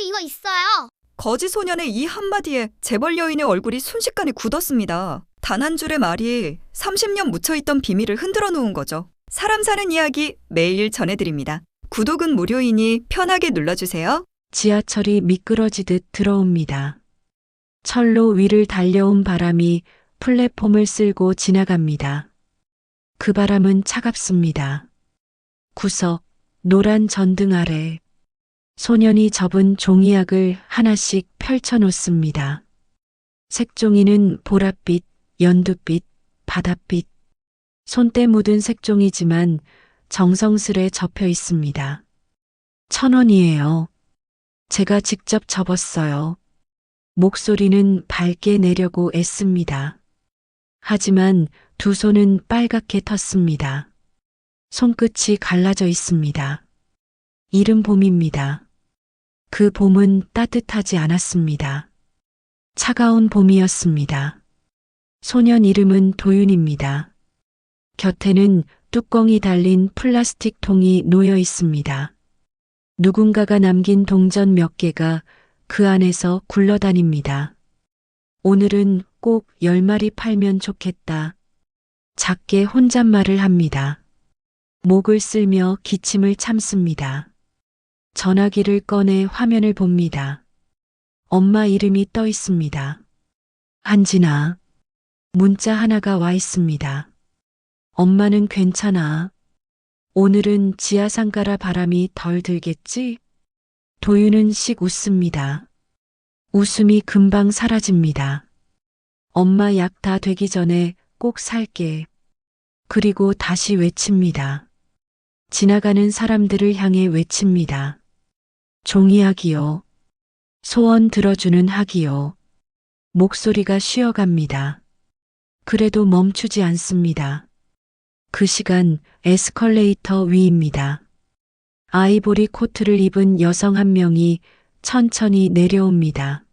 이거 있어요. 거지 소년의 이 한마디에 재벌 여인의 얼굴이 순식간에 굳었습니다. 단 한 줄의 말이 30년 묻혀있던 비밀을 흔들어 놓은 거죠. 사람 사는 이야기 매일 전해드립니다. 구독은 무료이니 편하게 눌러주세요. 지하철이 미끄러지듯 들어옵니다. 철로 위를 달려온 바람이 플랫폼을 쓸고 지나갑니다. 그 바람은 차갑습니다. 구석, 노란 전등 아래 소년이 접은 종이약을 하나씩 펼쳐놓습니다. 색종이는 보랏빛, 연두빛, 바다빛, 손때 묻은 색종이지만 정성스레 접혀 있습니다. 1,000원이에요. 제가 직접 접었어요. 목소리는 밝게 내려고 애씁니다. 하지만 두 손은 빨갛게 텄습니다. 손끝이 갈라져 있습니다. 이른 봄입니다. 그 봄은 따뜻하지 않았습니다. 차가운 봄이었습니다. 소년 이름은 도윤입니다. 곁에는 뚜껑이 달린 플라스틱 통이 놓여 있습니다. 누군가가 남긴 동전 몇 개가 그 안에서 굴러다닙니다. 오늘은 꼭 10마리 팔면 좋겠다. 작게 혼잣말을 합니다. 목을 쓸며 기침을 참습니다. 전화기를 꺼내 화면을 봅니다. 엄마 이름이 떠 있습니다. 한진아. 문자 하나가 와 있습니다. 엄마는 괜찮아. 오늘은 지하상가라 바람이 덜 들겠지? 도윤은 씩 웃습니다. 웃음이 금방 사라집니다. 엄마 약 다 되기 전에 꼭 살게. 그리고 다시 외칩니다. 지나가는 사람들을 향해 외칩니다. 종이약이요. 소원 들어주는 학이요. 목소리가 쉬어갑니다. 그래도 멈추지 않습니다. 그 시간 에스컬레이터 위입니다. 아이보리 코트를 입은 여성 한 명이 천천히 내려옵니다.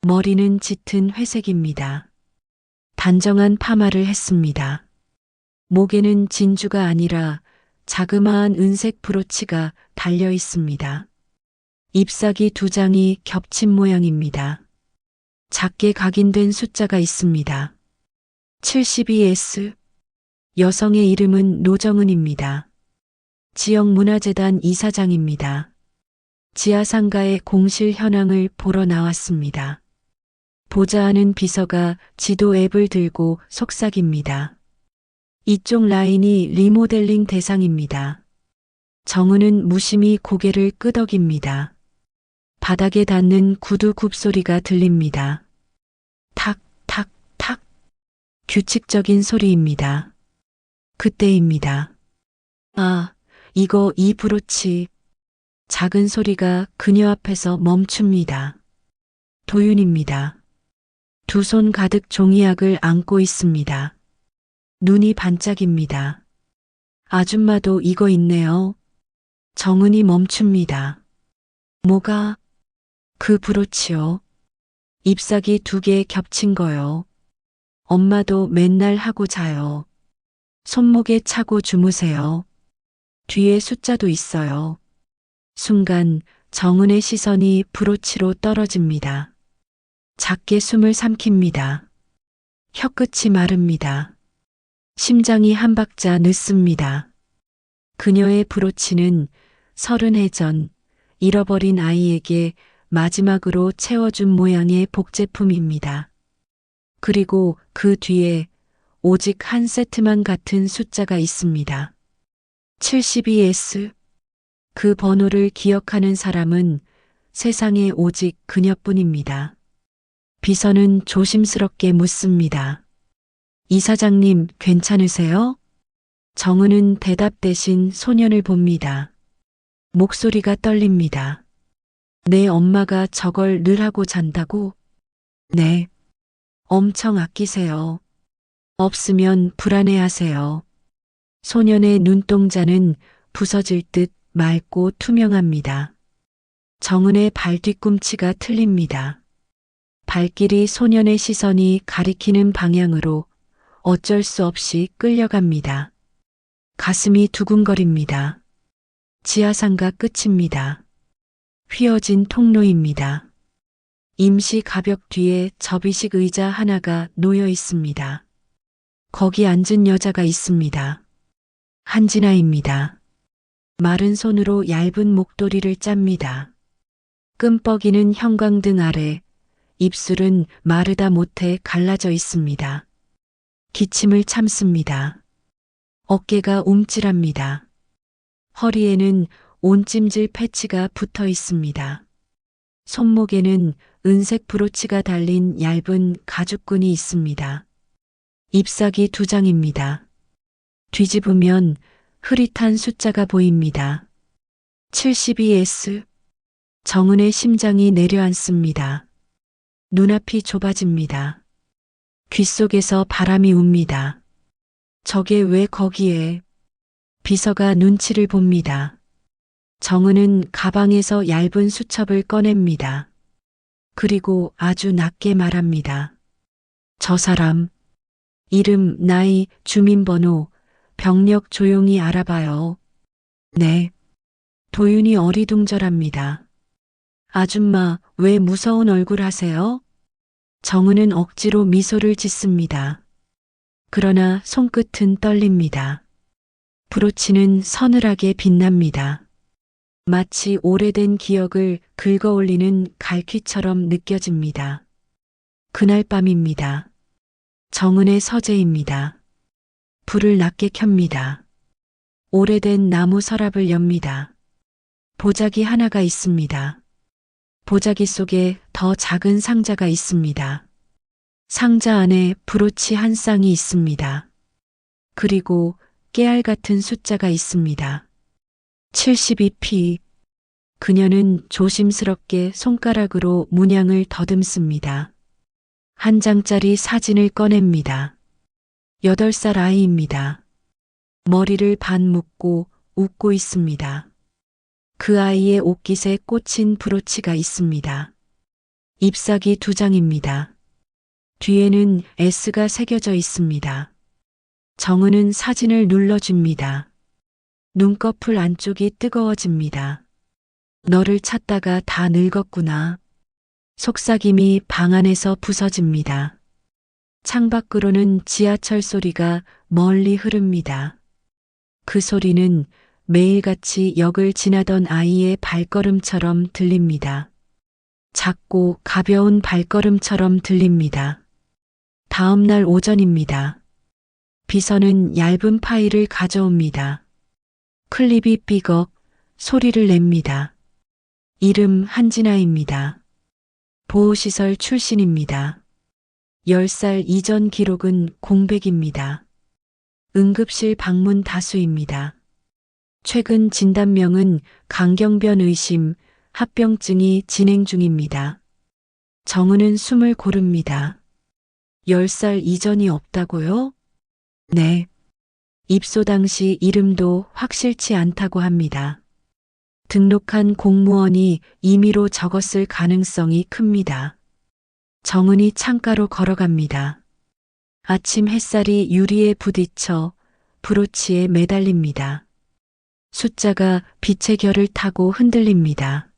머리는 짙은 회색입니다. 단정한 파마를 했습니다. 목에는 진주가 아니라 자그마한 은색 브로치가 달려 있습니다. 잎사귀 2장이 겹친 모양입니다. 작게 각인된 숫자가 있습니다. 72S. 여성의 이름은 노정은입니다. 지역문화재단 이사장입니다. 지하상가의 공실 현황을 보러 나왔습니다. 보좌하는 비서가 지도 앱을 들고 속삭입니다. 이쪽 라인이 리모델링 대상입니다. 정은은 무심히 고개를 끄덕입니다. 바닥에 닿는 구두 굽소리가 들립니다. 탁, 탁, 탁. 규칙적인 소리입니다. 그때입니다. 아, 이거 이 브로치. 작은 소리가 그녀 앞에서 멈춥니다. 도윤입니다. 두 손 가득 종이약을 안고 있습니다. 눈이 반짝입니다. 아줌마도 이거 있네요. 정은이 멈춥니다. 뭐가? 그 브로치요. 잎사귀 2개 겹친 거요. 엄마도 맨날 하고 자요. 손목에 차고 주무세요. 뒤에 숫자도 있어요. 순간 정은의 시선이 브로치로 떨어집니다. 작게 숨을 삼킵니다. 혀끝이 마릅니다. 심장이 한 박자 늦습니다. 그녀의 브로치는 30해 전 잃어버린 아이에게 마지막으로 채워준 모양의 복제품입니다. 그리고 그 뒤에 오직 한 세트만 같은 숫자가 있습니다. 72S. 그 번호를 기억하는 사람은 세상에 오직 그녀뿐입니다. 비서는 조심스럽게 묻습니다. 이사장님, 괜찮으세요? 정은은 대답 대신 소년을 봅니다. 목소리가 떨립니다. 내 엄마가 저걸 늘 하고 잔다고? 네. 엄청 아끼세요. 없으면 불안해하세요. 소년의 눈동자는 부서질 듯 맑고 투명합니다. 정은의 발 뒤꿈치가 틀립니다. 발길이 소년의 시선이 가리키는 방향으로 어쩔 수 없이 끌려갑니다. 가슴이 두근거립니다. 지하상가 끝입니다. 휘어진 통로입니다. 임시 가벽 뒤에 접이식 의자 하나가 놓여 있습니다. 거기 앉은 여자가 있습니다. 한진아입니다. 마른 손으로 얇은 목도리를 짭니다. 끔뻑이는 형광등 아래 입술은 마르다 못해 갈라져 있습니다. 기침을 참습니다. 어깨가 움찔합니다. 허리에는 온찜질 패치가 붙어 있습니다. 손목에는 은색 브로치가 달린 얇은 가죽끈이 있습니다. 잎사귀 2장입니다. 뒤집으면 흐릿한 숫자가 보입니다. 72S. 정은의 심장이 내려앉습니다. 눈앞이 좁아집니다. 귓속에서 바람이 웁니다. 저게 왜 거기에? 비서가 눈치를 봅니다. 정은은 가방에서 얇은 수첩을 꺼냅니다. 그리고 아주 낮게 말합니다. 저 사람, 이름, 나이, 주민번호, 병력 조용히 알아봐요. 네. 도윤이 어리둥절합니다. 아줌마, 왜 무서운 얼굴 하세요? 정은은 억지로 미소를 짓습니다. 그러나 손끝은 떨립니다. 브로치는 서늘하게 빛납니다. 마치 오래된 기억을 긁어올리는 갈퀴처럼 느껴집니다. 그날 밤입니다. 정은의 서재입니다. 불을 낮게 켭니다. 오래된 나무 서랍을 엽니다. 보자기 하나가 있습니다. 보자기 속에 더 작은 상자가 있습니다. 상자 안에 브로치 한 쌍이 있습니다. 그리고 깨알 같은 숫자가 있습니다. 72P. 그녀는 조심스럽게 손가락으로 문양을 더듬습니다. 한 장짜리 사진을 꺼냅니다. 8살 아이입니다. 머리를 반 묶고 웃고 있습니다. 그 아이의 옷깃에 꽂힌 브로치가 있습니다. 잎사귀 2장입니다. 뒤에는 S가 새겨져 있습니다. 정은은 사진을 눌러줍니다. 눈꺼풀 안쪽이 뜨거워집니다. 너를 찾다가 다 늙었구나. 속삭임이 방 안에서 부서집니다. 창밖으로는 지하철 소리가 멀리 흐릅니다. 그 소리는 매일같이 역을 지나던 아이의 발걸음처럼 들립니다. 작고 가벼운 발걸음처럼 들립니다. 다음 날 오전입니다. 비서는 얇은 파일을 가져옵니다. 클립이 삐걱 소리를 냅니다. 이름 한진아입니다. 보호시설 출신입니다. 10살 이전 기록은 공백입니다. 응급실 방문 다수입니다. 최근 진단명은 강경변 의심, 합병증이 진행 중입니다. 정은은 숨을 고릅니다. 10살 이전이 없다고요? 네. 입소 당시 이름도 확실치 않다고 합니다. 등록한 공무원이 임의로 적었을 가능성이 큽니다. 정은이 창가로 걸어갑니다. 아침 햇살이 유리에 부딪혀 브로치에 매달립니다. 숫자가 빛의 결을 타고 흔들립니다.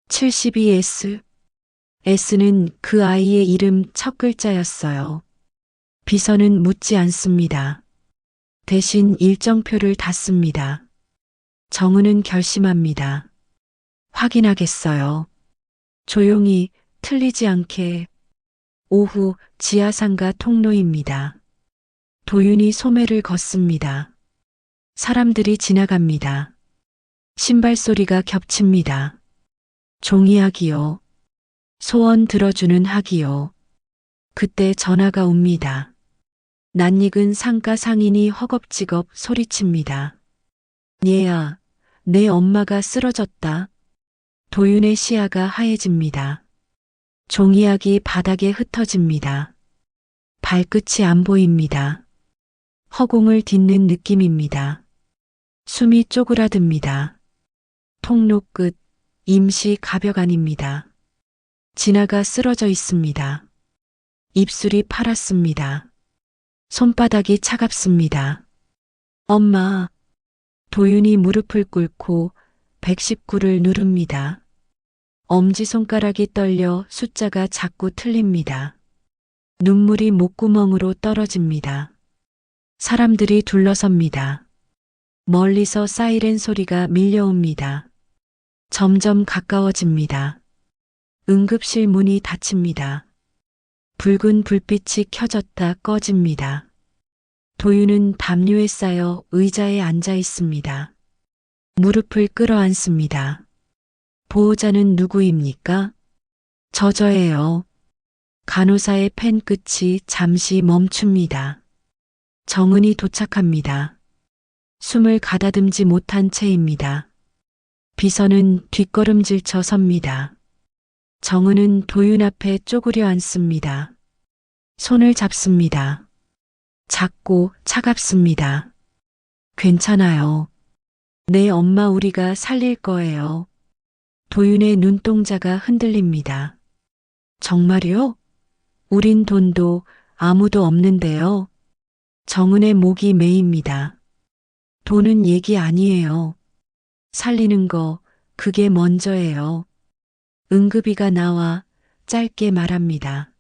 72S. S는 그 아이의 이름 첫 글자였어요. 비서는 묻지 않습니다. 대신 일정표를 닫습니다. 정은은 결심합니다. 확인하겠어요. 조용히 틀리지 않게. 오후 지하상가 통로입니다. 도윤이 소매를 걷습니다. 사람들이 지나갑니다. 신발 소리가 겹칩니다. 종이학이요. 소원 들어주는 학이요. 그때 전화가 옵니다. 낯익은 상가 상인이 허겁지겁 소리칩니다. 얘야, 내 엄마가 쓰러졌다. 도윤의 시야가 하얘집니다. 종이학이 바닥에 흩어집니다. 발끝이 안 보입니다. 허공을 딛는 느낌입니다. 숨이 쪼그라듭니다. 통로 끝, 임시 가벽안입니다. 진아가 쓰러져 있습니다. 입술이 파랗습니다. 손바닥이 차갑습니다. 엄마. 도윤이 무릎을 꿇고 119를 누릅니다. 엄지손가락이 떨려 숫자가 자꾸 틀립니다. 눈물이 목구멍으로 떨어집니다. 사람들이 둘러섭니다. 멀리서 사이렌 소리가 밀려옵니다. 점점 가까워집니다. 응급실 문이 닫힙니다. 붉은 불빛이 켜졌다 꺼집니다. 도윤은 담요에 쌓여 의자에 앉아 있습니다. 무릎을 끌어안습니다. 보호자는 누구입니까? 저예요. 간호사의 펜 끝이 잠시 멈춥니다. 정은이 도착합니다. 숨을 가다듬지 못한 채입니다. 비서는 뒷걸음질쳐 섭니다. 정은은 도윤 앞에 쪼그려 앉습니다. 손을 잡습니다. 작고 차갑습니다. 괜찮아요. 내 엄마 우리가 살릴 거예요. 도윤의 눈동자가 흔들립니다. 정말요? 우린 돈도 아무도 없는데요. 정은의 목이 메입니다. 돈은 얘기 아니에요. 살리는 거, 그게 먼저예요. 응급의가 나와 짧게 말합니다.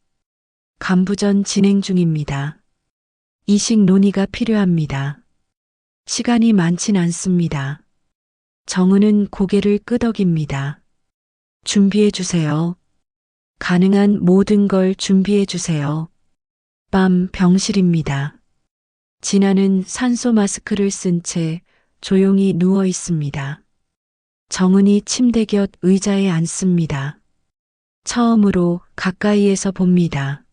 간부전 진행 중입니다. 이식 논의가 필요합니다. 시간이 많진 않습니다. 정은은 고개를 끄덕입니다. 준비해 주세요. 가능한 모든 걸 준비해 주세요. 밤 병실입니다. 진아는 산소 마스크를 쓴 채 조용히 누워 있습니다. 정은이 침대 곁 의자에 앉습니다. 처음으로 가까이에서 봅니다.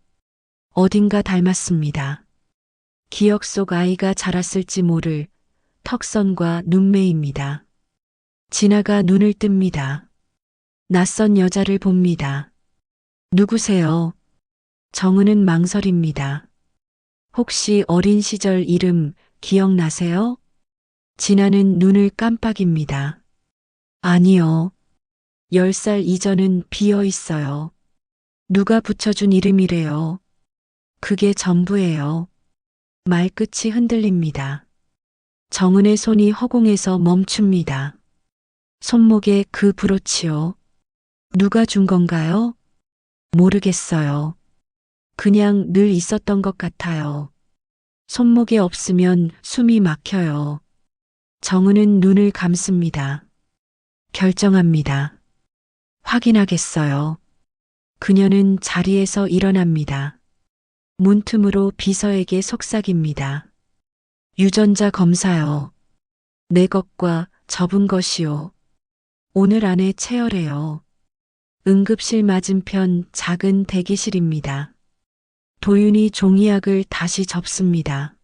어딘가 닮았습니다. 기억 속 아이가 자랐을지 모를 턱선과 눈매입니다. 진아가 눈을 뜹니다. 낯선 여자를 봅니다. 누구세요? 정은은 망설입니다. 혹시 어린 시절 이름 기억나세요? 진아는 눈을 깜빡입니다. 아니요. 10살 이전은 비어 있어요. 누가 붙여준 이름이래요. 그게 전부예요. 말끝이 흔들립니다. 정은의 손이 허공에서 멈춥니다. 손목에 그 브로치요. 누가 준 건가요? 모르겠어요. 그냥 늘 있었던 것 같아요. 손목에 없으면 숨이 막혀요. 정은은 눈을 감습니다. 결정합니다. 확인하겠어요. 그녀는 자리에서 일어납니다. 문틈으로 비서에게 속삭입니다. 유전자 검사요. 내 것과 접은 것이요. 오늘 안에 체열해요. 응급실 맞은편 작은 대기실입니다. 도윤이 종이약을 다시 접습니다.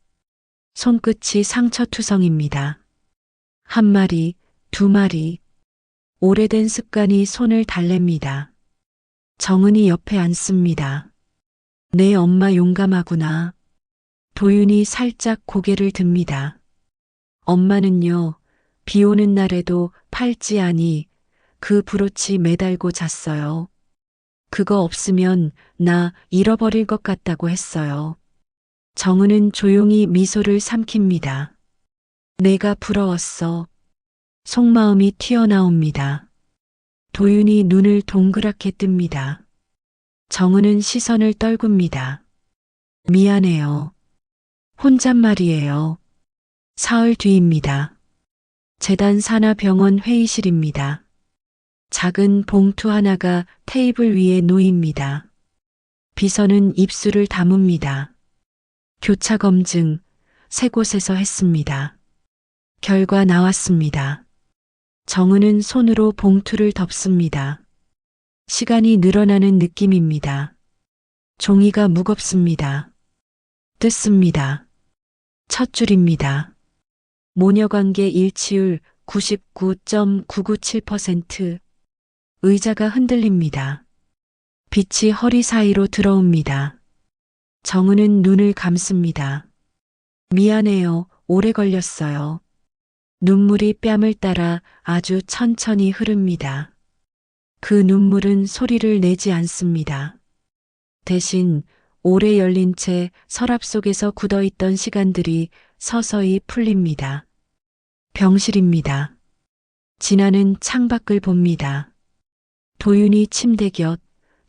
손끝이 상처투성입니다. 한 마리, 두 마리. 오래된 습관이 손을 달랩니다. 정은이 옆에 앉습니다. 내 엄마 용감하구나. 도윤이 살짝 고개를 듭니다. 엄마는요, 비 오는 날에도 팔찌 안이 그 브로치 매달고 잤어요. 그거 없으면 나 잃어버릴 것 같다고 했어요. 정은은 조용히 미소를 삼킵니다. 내가 부러웠어. 속마음이 튀어나옵니다. 도윤이 눈을 동그랗게 뜹니다. 정은은 시선을 떨굽니다. 미안해요. 혼잣말이에요. 사흘 뒤입니다. 재단 산하병원 회의실입니다. 작은 봉투 하나가 테이블 위에 놓입니다. 비서는 입술을 다뭅니다. 교차 검증 3곳에서 했습니다. 결과 나왔습니다. 정은은 손으로 봉투를 덮습니다. 시간이 늘어나는 느낌입니다. 종이가 무겁습니다. 뜯습니다. 첫 줄입니다. 모녀관계 일치율 99.997%. 의자가 흔들립니다. 빛이 허리 사이로 들어옵니다. 정은은 눈을 감습니다. 미안해요. 오래 걸렸어요. 눈물이 뺨을 따라 아주 천천히 흐릅니다. 그 눈물은 소리를 내지 않습니다. 대신 오래 열린 채 서랍 속에서 굳어있던 시간들이 서서히 풀립니다. 병실입니다. 진아는 창밖을 봅니다. 도윤이 침대 곁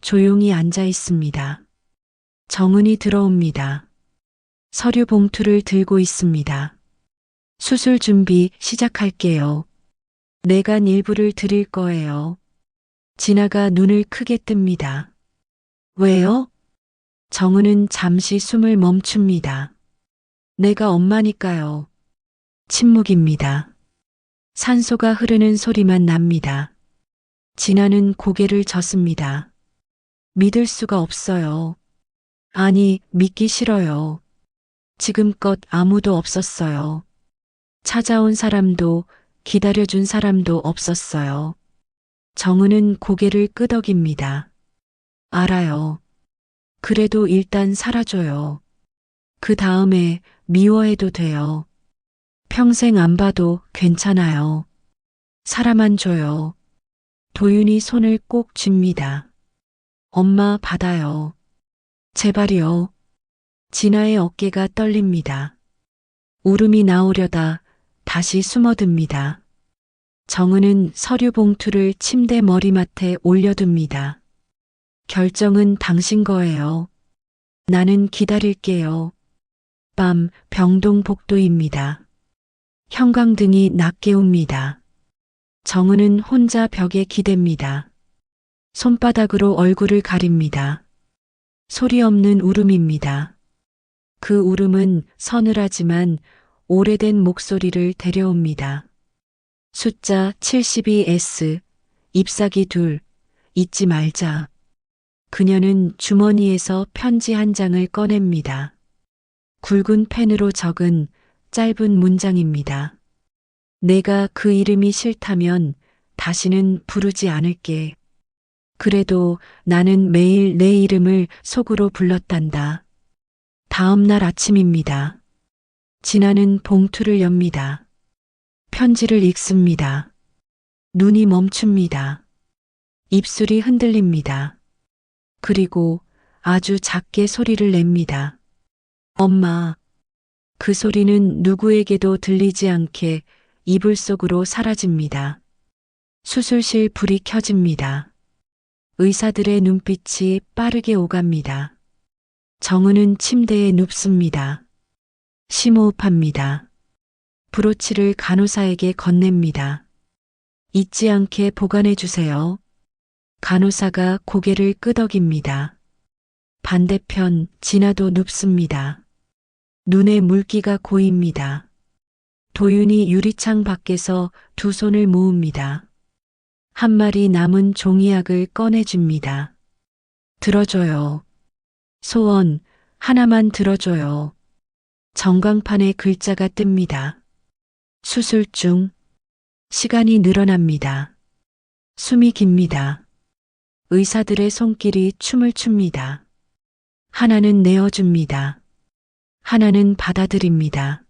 조용히 앉아 있습니다. 정은이 들어옵니다. 서류 봉투를 들고 있습니다. 수술 준비 시작할게요. 내간 일부를 드릴 거예요. 진아가 눈을 크게 뜹니다. 왜요? 정은은 잠시 숨을 멈춥니다. 내가 엄마니까요. 침묵입니다. 산소가 흐르는 소리만 납니다. 진아는 고개를 젓습니다. 믿을 수가 없어요. 아니, 믿기 싫어요. 지금껏 아무도 없었어요. 찾아온 사람도 기다려준 사람도 없었어요. 정은은 고개를 끄덕입니다. 알아요. 그래도 일단 살아줘요. 그 다음에 미워해도 돼요. 평생 안 봐도 괜찮아요. 사람만 줘요. 도윤이 손을 꼭 쥡니다. 엄마 받아요. 제발이요. 진아의 어깨가 떨립니다. 울음이 나오려다 다시 숨어듭니다. 정은은 서류 봉투를 침대 머리맡에 올려둡니다. 결정은 당신 거예요. 나는 기다릴게요. 밤 병동복도입니다. 형광등이 낮게 옵니다. 정은은 혼자 벽에 기댑니다. 손바닥으로 얼굴을 가립니다. 소리 없는 울음입니다. 그 울음은 서늘하지만 오래된 목소리를 데려옵니다. 숫자 72S, 잎사귀 둘, 잊지 말자. 그녀는 주머니에서 편지 한 장을 꺼냅니다. 굵은 펜으로 적은 짧은 문장입니다. 내가 그 이름이 싫다면 다시는 부르지 않을게. 그래도 나는 매일 내 이름을 속으로 불렀단다. 다음 날 아침입니다. 진아는 봉투를 엽니다. 편지를 읽습니다. 눈이 멈춥니다. 입술이 흔들립니다. 그리고 아주 작게 소리를 냅니다. 엄마. 그 소리는 누구에게도 들리지 않게 이불 속으로 사라집니다. 수술실 불이 켜집니다. 의사들의 눈빛이 빠르게 오갑니다. 정은은 침대에 눕습니다. 심호흡합니다. 브로치를 간호사에게 건넵니다. 잊지 않게 보관해 주세요. 간호사가 고개를 끄덕입니다. 반대편 진아도 눕습니다. 눈에 물기가 고입니다. 도윤이 유리창 밖에서 두 손을 모읍니다. 한 마리 남은 종이약을 꺼내줍니다. 들어줘요. 소원 하나만 들어줘요. 전광판에 글자가 뜹니다. 수술 중. 시간이 늘어납니다. 숨이 깁니다. 의사들의 손길이 춤을 춥니다. 하나는 내어줍니다. 하나는 받아들입니다.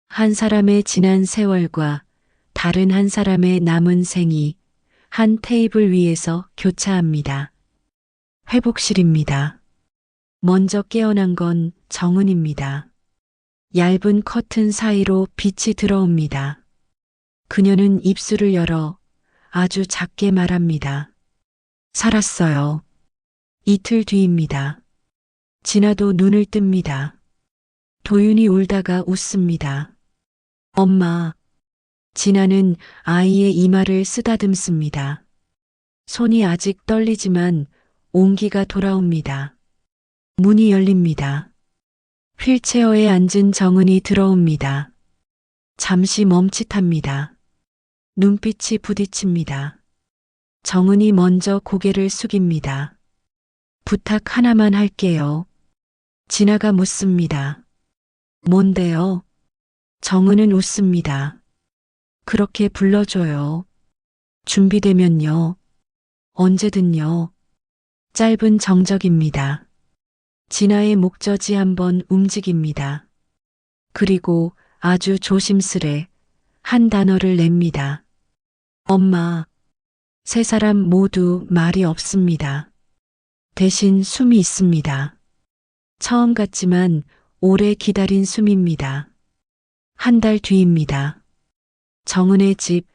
한 사람의 지난 세월과 다른 한 사람의 남은 생이 한 테이블 위에서 교차합니다. 회복실입니다. 먼저 깨어난 건 정은입니다. 얇은 커튼 사이로 빛이 들어옵니다. 그녀는 입술을 열어 아주 작게 말합니다. 살았어요. 이틀 뒤입니다. 진아도 눈을 뜹니다. 도윤이 울다가 웃습니다. 엄마. 진아는 아이의 이마를 쓰다듬습니다. 손이 아직 떨리지만 온기가 돌아옵니다. 문이 열립니다. 휠체어에 앉은 정은이 들어옵니다. 잠시 멈칫합니다. 눈빛이 부딪힙니다. 정은이 먼저 고개를 숙입니다. 부탁 하나만 할게요. 진아가 묻습니다. 뭔데요? 정은은 웃습니다. 그렇게 불러줘요. 준비되면요. 언제든요. 짧은 정적입니다. 진아의 목젖이 한번 움직입니다. 그리고 아주 조심스레 한 단어를 냅니다. 엄마. 세 사람 모두 말이 없습니다. 대신 숨이 있습니다. 처음 같지만 오래 기다린 숨입니다. 한 달 뒤입니다. 정은의 집,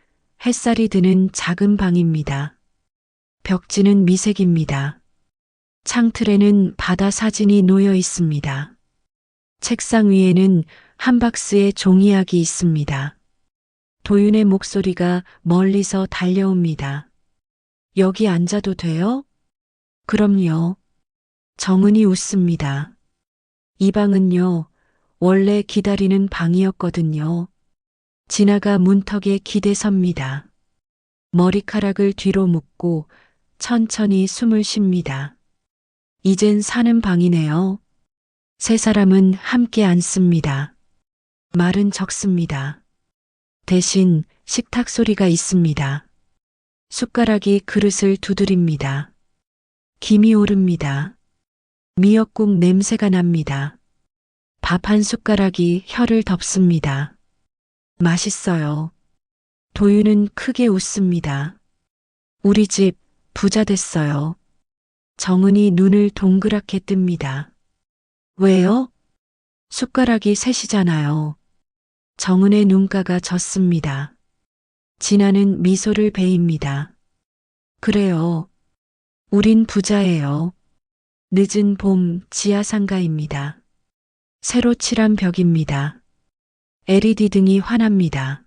햇살이 드는 작은 방입니다. 벽지는 미색입니다. 창틀에는 바다 사진이 놓여 있습니다. 책상 위에는 한 박스의 종이약이 있습니다. 도윤의 목소리가 멀리서 달려옵니다. 여기 앉아도 돼요? 그럼요. 정은이 웃습니다. 이 방은요, 원래 기다리는 방이었거든요. 진아가 문턱에 기대섭니다. 머리카락을 뒤로 묶고 천천히 숨을 쉽니다. 이젠 사는 방이네요. 세 사람은 함께 앉습니다. 말은 적습니다. 대신 식탁 소리가 있습니다. 숟가락이 그릇을 두드립니다. 김이 오릅니다. 미역국 냄새가 납니다. 밥 한 숟가락이 혀를 덮습니다. 맛있어요. 도윤은 크게 웃습니다. 우리 집 부자 됐어요. 정은이 눈을 동그랗게 뜹니다. 왜요? 숟가락이 셋이잖아요. 정은의 눈가가 젖습니다. 진아는 미소를 베입니다. 그래요. 우린 부자예요. 늦은 봄 지하상가입니다. 새로 칠한 벽입니다. LED 등이 환합니다.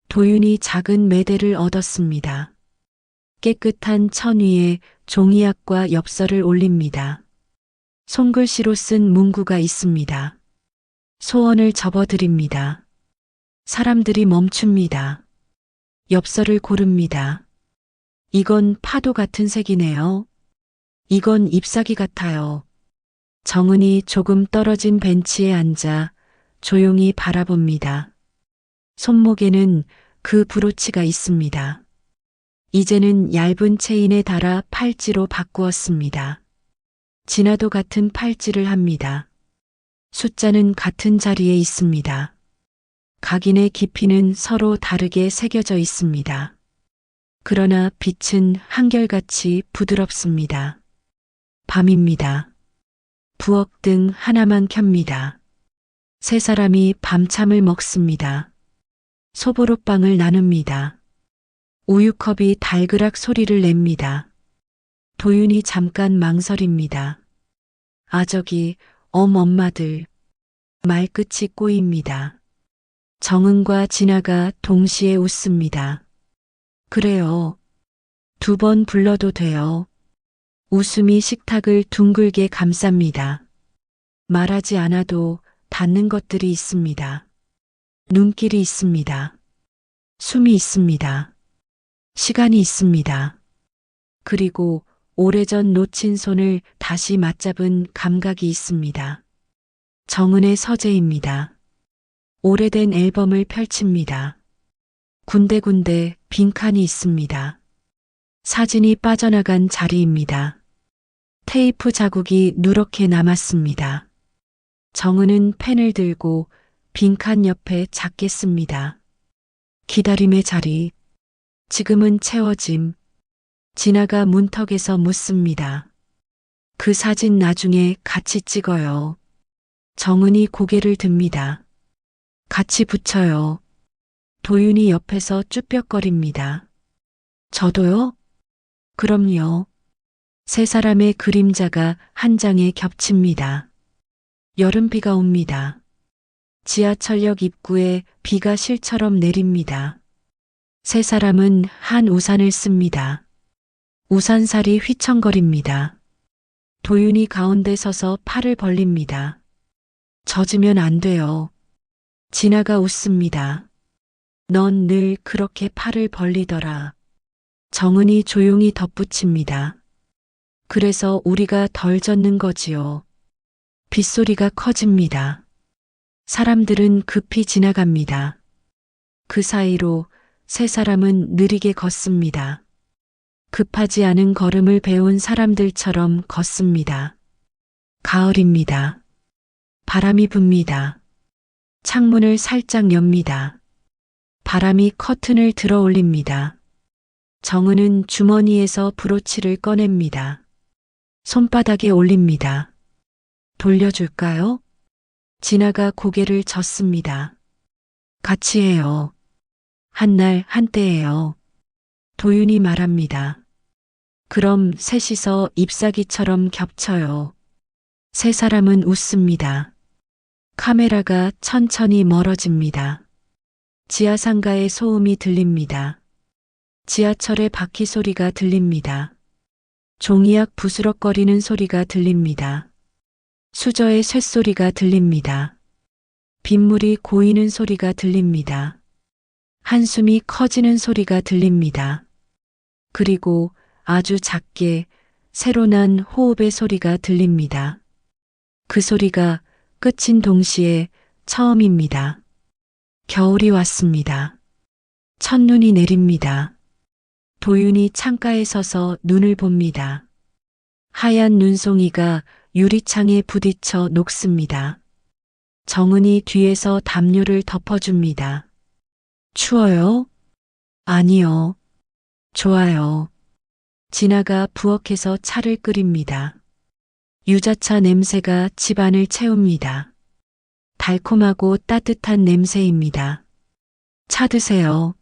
도윤이 작은 매대를 얻었습니다. 깨끗한 천 위에 종이약과 엽서를 올립니다. 손글씨로 쓴 문구가 있습니다. 소원을 접어드립니다. 사람들이 멈춥니다. 엽서를 고릅니다. 이건 파도 같은 색이네요. 이건 잎사귀 같아요. 정은이 조금 떨어진 벤치에 앉아 조용히 바라봅니다. 손목에는 그 브로치가 있습니다. 이제는 얇은 체인에 달아 팔찌로 바꾸었습니다. 진아도 같은 팔찌를 합니다. 숫자는 같은 자리에 있습니다. 각인의 깊이는 서로 다르게 새겨져 있습니다. 그러나 빛은 한결같이 부드럽습니다. 밤입니다. 부엌등 하나만 켭니다. 세 사람이 밤참을 먹습니다. 소보로빵을 나눕니다. 우유컵이 달그락 소리를 냅니다. 도윤이 잠깐 망설입니다. 저기 엄마들. 말끝이 꼬입니다. 정은과 진아가 동시에 웃습니다. 그래요. 두 번 불러도 돼요. 웃음이 식탁을 둥글게 감쌉니다. 말하지 않아도 닿는 것들이 있습니다. 눈길이 있습니다. 숨이 있습니다. 시간이 있습니다. 그리고 오래전 놓친 손을 다시 맞잡은 감각이 있습니다. 정은의 서재입니다. 오래된 앨범을 펼칩니다. 군데군데 빈칸이 있습니다. 사진이 빠져나간 자리입니다. 테이프 자국이 누렇게 남았습니다. 정은은 펜을 들고 빈칸 옆에 작게 씁니다. 기다림의 자리. 지금은 채워짐. 진아가 문턱에서 묻습니다. 그 사진 나중에 같이 찍어요. 정은이 고개를 듭니다. 같이 붙여요. 도윤이 옆에서 쭈뼛거립니다. 저도요? 그럼요. 세 사람의 그림자가 한 장에 겹칩니다. 여름비가 옵니다. 지하철역 입구에 비가 실처럼 내립니다. 세 사람은 한 우산을 씁니다. 우산살이 휘청거립니다. 도윤이 가운데 서서 팔을 벌립니다. 젖으면 안 돼요. 진아가 웃습니다. 넌 늘 그렇게 팔을 벌리더라. 정은이 조용히 덧붙입니다. 그래서 우리가 덜 젖는 거지요. 빗소리가 커집니다. 사람들은 급히 지나갑니다. 그 사이로 세 사람은 느리게 걷습니다. 급하지 않은 걸음을 배운 사람들처럼 걷습니다. 가을입니다. 바람이 붑니다. 창문을 살짝 엽니다. 바람이 커튼을 들어 올립니다. 정은은 주머니에서 브로치를 꺼냅니다. 손바닥에 올립니다. 돌려줄까요? 진아가 고개를 젓습니다. 같이 해요. 한날 한때예요. 도윤이 말합니다. 그럼 셋이서 잎사귀처럼 겹쳐요. 세 사람은 웃습니다. 카메라가 천천히 멀어집니다. 지하상가의 소음이 들립니다. 지하철의 바퀴 소리가 들립니다. 종이약 부스럭거리는 소리가 들립니다. 수저의 쇳소리가 들립니다. 빗물이 고이는 소리가 들립니다. 한숨이 커지는 소리가 들립니다. 그리고 아주 작게 새로 난 호흡의 소리가 들립니다. 그 소리가 끝인 동시에 처음입니다. 겨울이 왔습니다. 첫눈이 내립니다. 도윤이 창가에 서서 눈을 봅니다. 하얀 눈송이가 유리창에 부딪혀 녹습니다. 정은이 뒤에서 담요를 덮어줍니다. 추워요? 아니요. 좋아요. 진아가 부엌에서 차를 끓입니다. 유자차 냄새가 집안을 채웁니다. 달콤하고 따뜻한 냄새입니다. 차 드세요.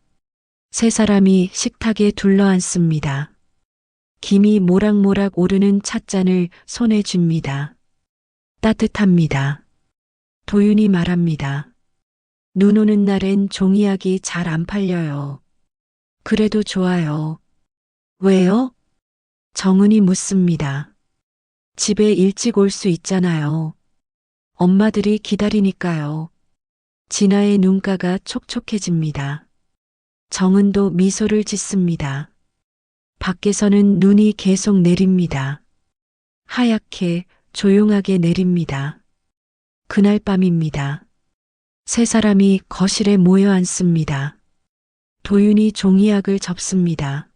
세 사람이 식탁에 둘러앉습니다. 김이 모락모락 오르는 찻잔을 손에 줍니다. 따뜻합니다. 도윤이 말합니다. 눈 오는 날엔 종이약이 잘 안 팔려요. 그래도 좋아요. 왜요? 정은이 묻습니다. 집에 일찍 올 수 있잖아요. 엄마들이 기다리니까요. 진아의 눈가가 촉촉해집니다. 정은도 미소를 짓습니다. 밖에서는 눈이 계속 내립니다. 하얗게 조용하게 내립니다. 그날 밤입니다. 세 사람이 거실에 모여 앉습니다. 도윤이 종이약을 접습니다.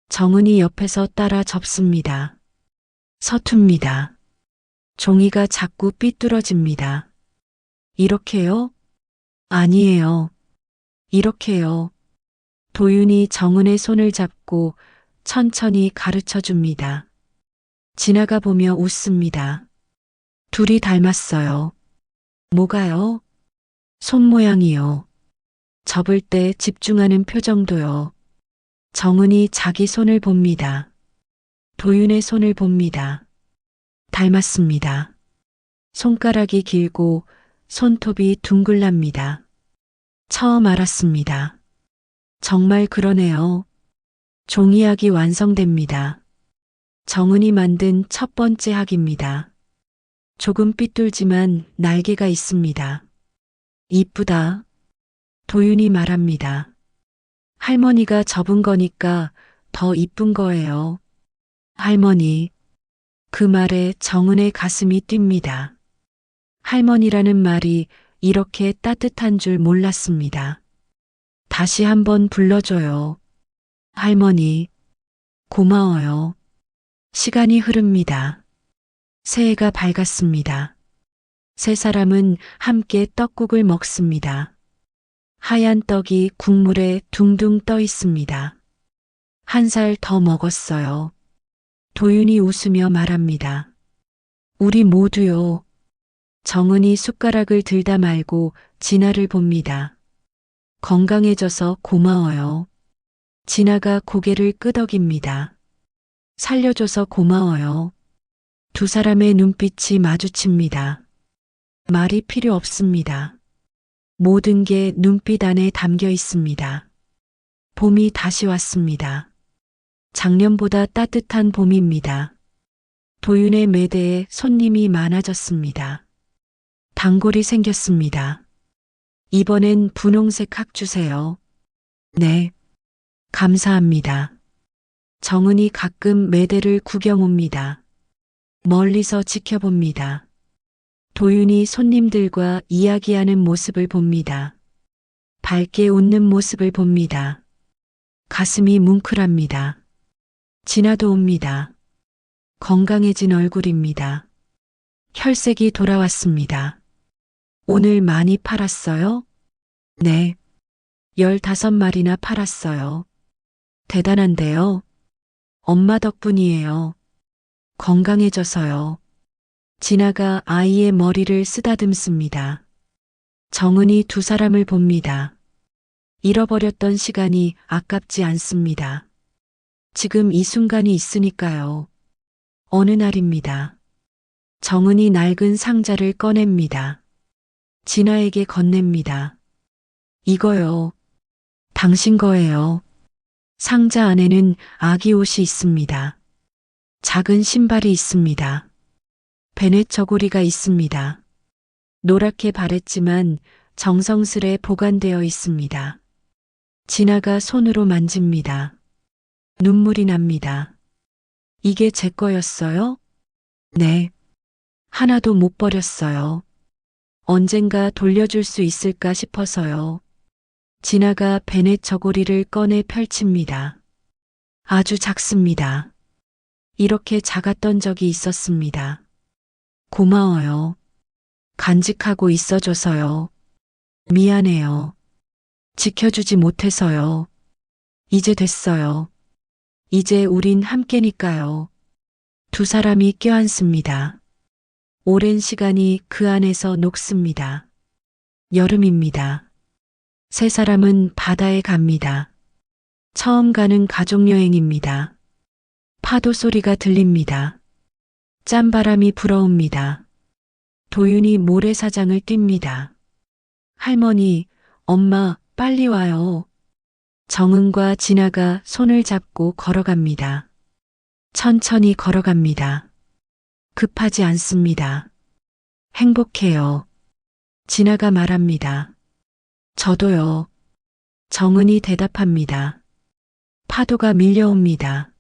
정은이 옆에서 따라 접습니다. 서툽니다. 종이가 자꾸 삐뚤어집니다. 이렇게요? 아니에요. 이렇게요. 도윤이 정은의 손을 잡고 천천히 가르쳐 줍니다. 지나가 보며 웃습니다. 둘이 닮았어요. 뭐가요? 손 모양이요. 접을 때 집중하는 표정도요. 정은이 자기 손을 봅니다. 도윤의 손을 봅니다. 닮았습니다. 손가락이 길고 손톱이 둥글랍니다. 처음 알았습니다. 정말 그러네요. 종이약이 완성됩니다. 정은이 만든 첫 번째 학입니다. 조금 삐뚤지만 날개가 있습니다. 이쁘다. 도윤이 말합니다. 할머니가 접은 거니까 더 이쁜 거예요. 할머니. 그 말에 정은의 가슴이 뜁니다. 할머니라는 말이 이렇게 따뜻한 줄 몰랐습니다. 다시 한번 불러줘요. 할머니. 고마워요. 시간이 흐릅니다. 새해가 밝았습니다. 세 사람은 함께 떡국을 먹습니다. 하얀 떡이 국물에 둥둥 떠 있습니다. 한 살 더 먹었어요. 도윤이 웃으며 말합니다. 우리 모두요. 정은이 숟가락을 들다 말고 진아를 봅니다. 건강해져서 고마워요. 진아가 고개를 끄덕입니다. 살려줘서 고마워요. 두 사람의 눈빛이 마주칩니다. 말이 필요 없습니다. 모든 게 눈빛 안에 담겨 있습니다. 봄이 다시 왔습니다. 작년보다 따뜻한 봄입니다. 도윤의 매대에 손님이 많아졌습니다. 단골이 생겼습니다. 이번엔 분홍색 학 주세요. 네. 감사합니다. 정은이 가끔 매대를 구경 옵니다. 멀리서 지켜봅니다. 도윤이 손님들과 이야기하는 모습을 봅니다. 밝게 웃는 모습을 봅니다. 가슴이 뭉클합니다. 진아도 옵니다. 건강해진 얼굴입니다. 혈색이 돌아왔습니다. 오늘 많이 팔았어요? 네. 15마리나 팔았어요. 대단한데요. 엄마 덕분이에요. 건강해져서요. 진아가 아이의 머리를 쓰다듬습니다. 정은이 두 사람을 봅니다. 잃어버렸던 시간이 아깝지 않습니다. 지금 이 순간이 있으니까요. 어느 날입니다. 정은이 낡은 상자를 꺼냅니다. 진아에게 건넵니다. 이거요. 당신 거예요. 상자 안에는 아기 옷이 있습니다. 작은 신발이 있습니다. 베넷 저고리가 있습니다. 노랗게 바랬지만 정성스레 보관되어 있습니다. 진아가 손으로 만집니다. 눈물이 납니다. 이게 제 거였어요? 네. 하나도 못 버렸어요. 언젠가 돌려줄 수 있을까 싶어서요. 진아가 베넷 저고리를 꺼내 펼칩니다. 아주 작습니다. 이렇게 작았던 적이 있었습니다. 고마워요. 간직하고 있어줘서요. 미안해요. 지켜주지 못해서요. 이제 됐어요. 이제 우린 함께니까요. 두 사람이 껴안습니다. 오랜 시간이 그 안에서 녹습니다. 여름입니다. 세 사람은 바다에 갑니다. 처음 가는 가족여행입니다. 파도 소리가 들립니다. 짠바람이 불어옵니다. 도윤이 모래사장을 뜁니다. 할머니, 엄마, 빨리 와요. 정은과 진아가 손을 잡고 걸어갑니다. 천천히 걸어갑니다. 급하지 않습니다. 행복해요. 진아가 말합니다. 저도요. 정은이 대답합니다. 파도가 밀려옵니다.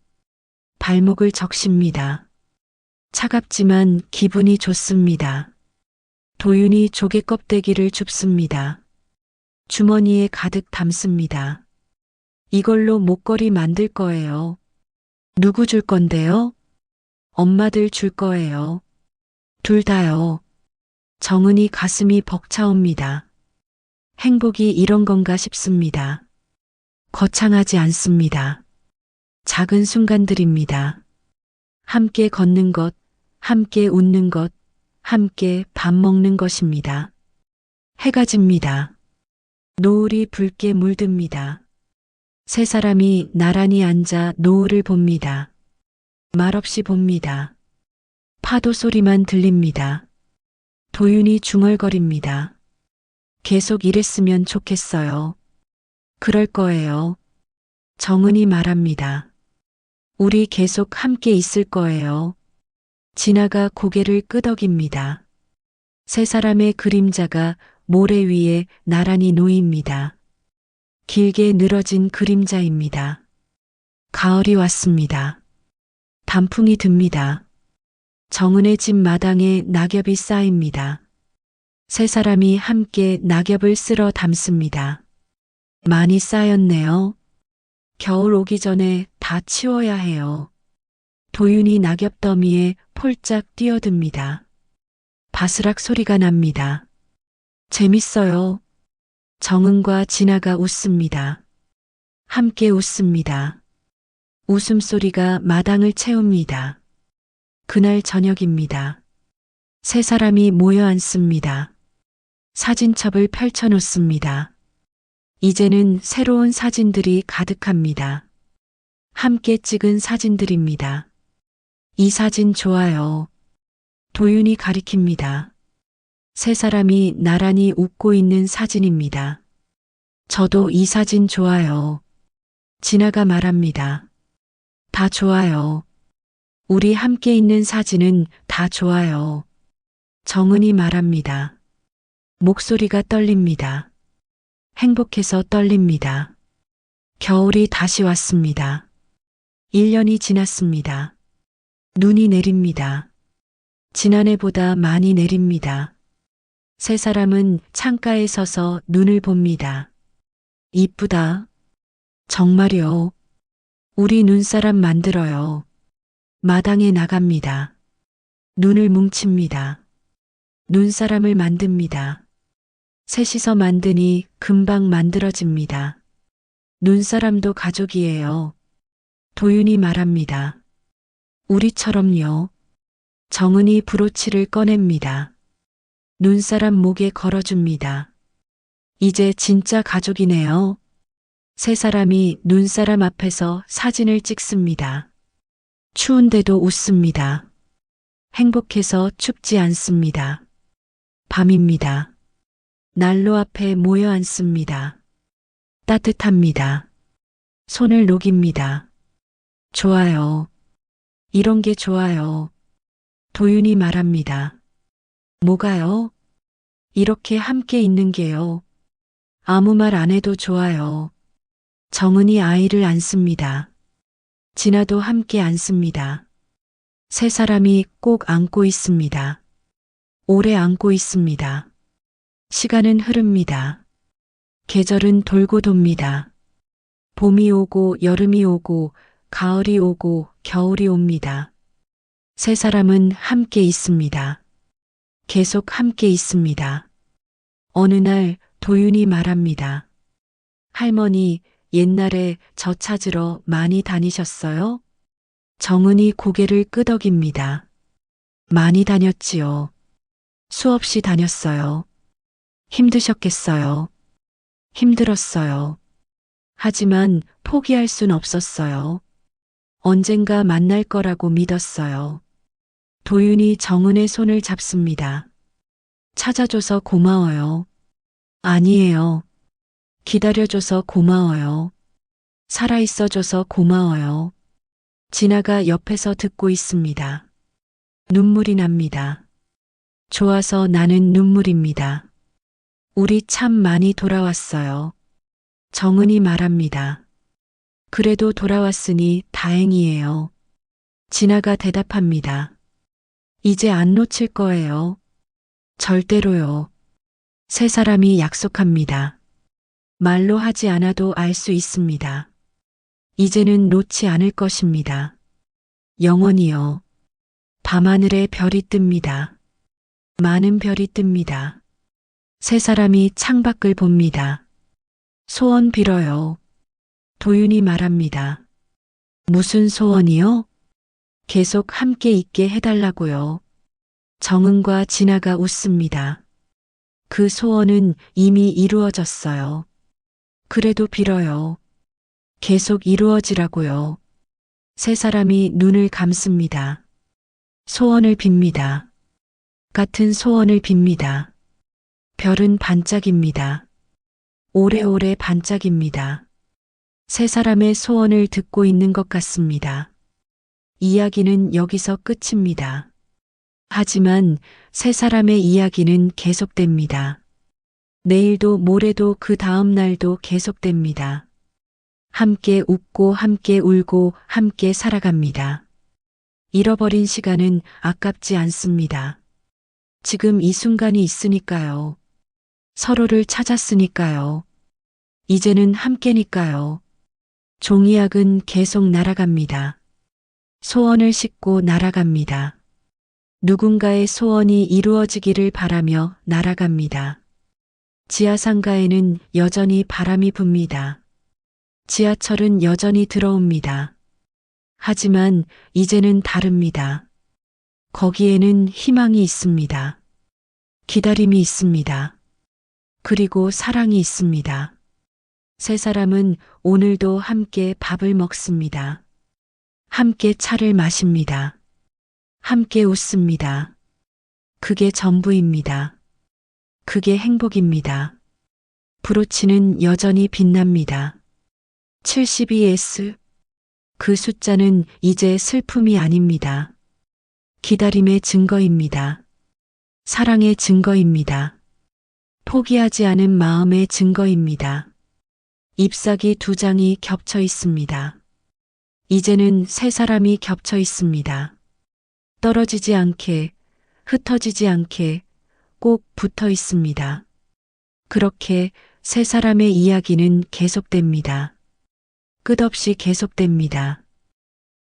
발목을 적십니다. 차갑지만 기분이 좋습니다. 도윤이 조개 껍데기를 줍습니다. 주머니에 가득 담습니다. 이걸로 목걸이 만들 거예요. 누구 줄 건데요? 엄마들 줄 거예요. 둘 다요. 정은이 가슴이 벅차옵니다. 행복이 이런 건가 싶습니다. 거창하지 않습니다. 작은 순간들입니다. 함께 걷는 것, 함께 웃는 것, 함께 밥 먹는 것입니다. 해가 집니다. 노을이 붉게 물듭니다. 세 사람이 나란히 앉아 노을을 봅니다. 말없이 봅니다. 파도 소리만 들립니다. 도윤이 중얼거립니다. 계속 이랬으면 좋겠어요. 그럴 거예요. 정은이 말합니다. 우리 계속 함께 있을 거예요. 진아가 고개를 끄덕입니다. 세 사람의 그림자가 모래 위에 나란히 놓입니다. 길게 늘어진 그림자입니다. 가을이 왔습니다. 단풍이 듭니다. 정은의 집 마당에 낙엽이 쌓입니다. 세 사람이 함께 낙엽을 쓸어 담습니다. 많이 쌓였네요. 겨울 오기 전에 다 치워야 해요. 도윤이 낙엽 더미에 폴짝 뛰어듭니다. 바스락 소리가 납니다. 재밌어요. 정은과 진아가 웃습니다. 함께 웃습니다. 웃음소리가 마당을 채웁니다. 그날 저녁입니다. 세 사람이 모여 앉습니다. 사진첩을 펼쳐놓습니다. 이제는 새로운 사진들이 가득합니다. 함께 찍은 사진들입니다. 이 사진 좋아요. 도윤이 가리킵니다. 세 사람이 나란히 웃고 있는 사진입니다. 저도 이 사진 좋아요. 진아가 말합니다. 다 좋아요. 우리 함께 있는 사진은 다 좋아요. 정은이 말합니다. 목소리가 떨립니다. 행복해서 떨립니다. 겨울이 다시 왔습니다. 1년이 지났습니다. 눈이 내립니다. 지난해보다 많이 내립니다. 세 사람은 창가에 서서 눈을 봅니다. 이쁘다. 정말요. 우리 눈사람 만들어요. 마당에 나갑니다. 눈을 뭉칩니다. 눈사람을 만듭니다. 셋이서 만드니 금방 만들어집니다. 눈사람도 가족이에요. 도윤이 말합니다. 우리처럼요. 정은이 브로치를 꺼냅니다. 눈사람 목에 걸어줍니다. 이제 진짜 가족이네요. 세 사람이 눈사람 앞에서 사진을 찍습니다. 추운데도 웃습니다. 행복해서 춥지 않습니다. 밤입니다. 난로 앞에 모여 앉습니다. 따뜻합니다. 손을 녹입니다. 좋아요. 이런 게 좋아요. 도윤이 말합니다. 뭐가요? 이렇게 함께 있는 게요. 아무 말 안 해도 좋아요. 정은이 아이를 안습니다. 진아도 함께 안습니다. 세 사람이 꼭 안고 있습니다. 오래 안고 있습니다. 시간은 흐릅니다. 계절은 돌고 돕니다. 봄이 오고 여름이 오고 가을이 오고 겨울이 옵니다. 세 사람은 함께 있습니다. 계속 함께 있습니다. 어느 날 도윤이 말합니다. 할머니, 옛날에 저 찾으러 많이 다니셨어요? 정은이 고개를 끄덕입니다. 많이 다녔지요. 수없이 다녔어요. 힘드셨겠어요. 힘들었어요. 하지만 포기할 순 없었어요. 언젠가 만날 거라고 믿었어요. 도윤이 정은의 손을 잡습니다. 찾아줘서 고마워요. 아니에요. 기다려줘서 고마워요. 살아있어줘서 고마워요. 진아가 옆에서 듣고 있습니다. 눈물이 납니다. 좋아서 나는 눈물입니다. 우리 참 많이 돌아왔어요. 정은이 말합니다. 그래도 돌아왔으니 다행이에요. 진아가 대답합니다. 이제 안 놓칠 거예요. 절대로요. 세 사람이 약속합니다. 말로 하지 않아도 알 수 있습니다. 이제는 놓지 않을 것입니다. 영원히요. 밤하늘에 별이 뜹니다. 많은 별이 뜹니다. 세 사람이 창밖을 봅니다. 소원 빌어요. 도윤이 말합니다. 무슨 소원이요? 계속 함께 있게 해달라고요. 정은과 진아가 웃습니다. 그 소원은 이미 이루어졌어요. 그래도 빌어요. 계속 이루어지라고요. 세 사람이 눈을 감습니다. 소원을 빕니다. 같은 소원을 빕니다. 별은 반짝입니다. 오래오래 반짝입니다. 세 사람의 소원을 듣고 있는 것 같습니다. 이야기는 여기서 끝입니다. 하지만 세 사람의 이야기는 계속됩니다. 내일도 모레도 그 다음 날도 계속됩니다. 함께 웃고 함께 울고 함께 살아갑니다. 잃어버린 시간은 아깝지 않습니다. 지금 이 순간이 있으니까요. 서로를 찾았으니까요. 이제는 함께니까요. 종이약은 계속 날아갑니다. 소원을 싣고 날아갑니다. 누군가의 소원이 이루어지기를 바라며 날아갑니다. 지하상가에는 여전히 바람이 붑니다. 지하철은 여전히 들어옵니다. 하지만 이제는 다릅니다. 거기에는 희망이 있습니다. 기다림이 있습니다. 그리고 사랑이 있습니다. 세 사람은 오늘도 함께 밥을 먹습니다. 함께 차를 마십니다. 함께 웃습니다. 그게 전부입니다. 그게 행복입니다. 브로치는 여전히 빛납니다. 72S. 그 숫자는 이제 슬픔이 아닙니다. 기다림의 증거입니다. 사랑의 증거입니다. 포기하지 않은 마음의 증거입니다. 잎사귀 2장이 겹쳐 있습니다. 이제는 세 사람이 겹쳐 있습니다. 떨어지지 않게, 흩어지지 않게 꼭 붙어 있습니다. 그렇게 세 사람의 이야기는 계속됩니다. 끝없이 계속됩니다.